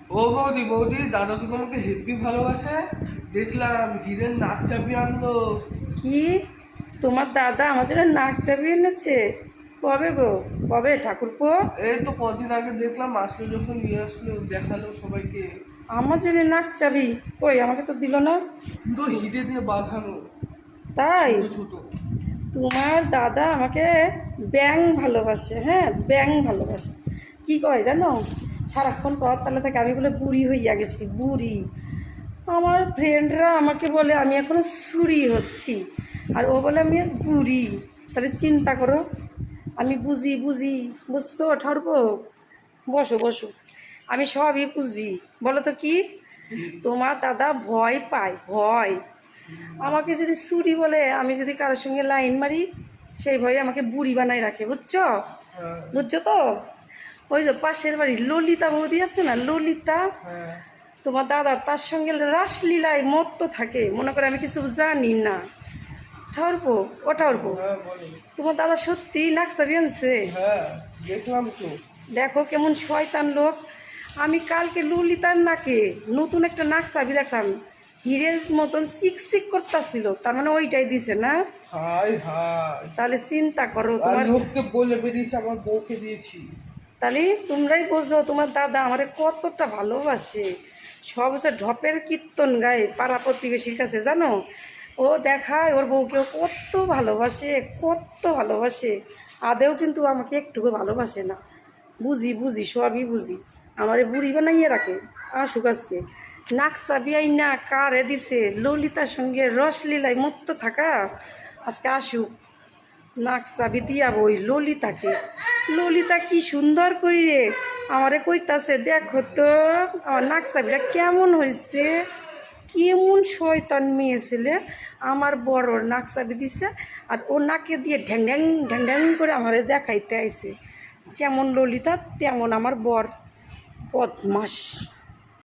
ও বৌদি বৌদি, দাদা তো তোমাকে হেব্বি ভালোবাসে, দেখলাম হীরের নাক চাপিয়ে আনলো। কি? তোমার দাদা আমার জন্য নাক চাপিয়ে এনেছে? কবে গো? কবে ঠাকুরপো? এই তো কদিন আগে দেখলাম, আসলো যখন নিয়ে আসলো, দেখালো সবাইকে। আমার জন্য নাক চাবি? কই, আমাকে তো দিল না। পুরো হিরে দিয়ে বাঁধানো, তাই? ছোট ছোট। তোমার দাদা আমাকে ব্যাং ভালোবাসে, হ্যাঁ ব্যাং ভালোবাসে। কি কয় জানো? সারাক্ষণ পথ তালে থাকে আমি বলে বুড়ি হইয়া গেছি, বুড়ি। আমার ফ্রেন্ডরা আমাকে বলে আমি এখনো সুরি হচ্ছি, আর ও বলে আমি বুড়ি। তাহলে চিন্তা করো, আমি বুঝি বুঝি, বুঝছো ঠাকুরপো? বসো বসো, আমি সবই বুঝি। বলো তো কি? তোমার দাদা ভয় পায়, ভয়। আমাকে যদি ছুরি বলে, আমি যদি কারোর সঙ্গে লাইন মারি, সেই ভয়ে আমাকে বুড়ি বানাই রাখে, বুঝছো? হ্যাঁ বুঝছো তো? ওই যে পাশের বাড়ি ললিতা বৌদি আছে না, ললিতা, হ্যাঁ। তোমার দাদা তার সঙ্গে রাসলীলায় মত্ত থাকে, মনে করে আমি কিছু জানি না। ঠাউরপো, ও ঠাউরপো, হ্যাঁ বলো। তোমার দাদা সত্যি নাকসাবি আনছে? হ্যাঁ দেখলাম তো। দেখো কেমন শয়তান লোক। আমি কালকে ললিতার নাকে নতুন একটা নাকসাবি দেখলাম, হীরের মতন চিকচিক করতেছিল, তার মানে ওইটাই দিছে না? হাই হাই, তাহলে চিন্তা করো আর তোমার। লোককে বলে বেরিয়েছে আমার বউকে দিয়েছি। তাহলে তোমরাই বোঝো তোমার দাদা আমারে কতটা ভালোবাসে। সব হচ্ছে ঢপের কীর্তন গায়ে পাড়া প্রতিবেশীর কাছে, জানো? ও দেখায় ওর বউকেও কত ভালোবাসে, কত ভালোবাসে। আদেও কিন্তু আমাকে একটুকু ভালোবাসে না। বুঝি বুঝি, সবই বুঝি। আমারে বুড়ি বানাইয়ে রাখে। আসুক আজকে। নাকসা বিয়াই না কারে দিছে, ললিতার সঙ্গে রসলীলায় মুক্ত থাকা। আজকে আসুক, নাকসাবি দিয়া বই ললিতাকে। ললিতা কি সুন্দর কইরে আমারে কইতাছে, দেখো তো আমার নাকসাবিটা কেমন হয়েছে। কেমন শয়তান মেয়ে ছেলে, আমার বড় নাকসাবি দিছে, আর ও নাকে দিয়ে ঢ্যাং ঢ্যাং ঢ্যাং ঢ্যাং করে আমারে দেখাইতে আইছে। যেমন ললিতা তেমন আমার বর, বদমাস।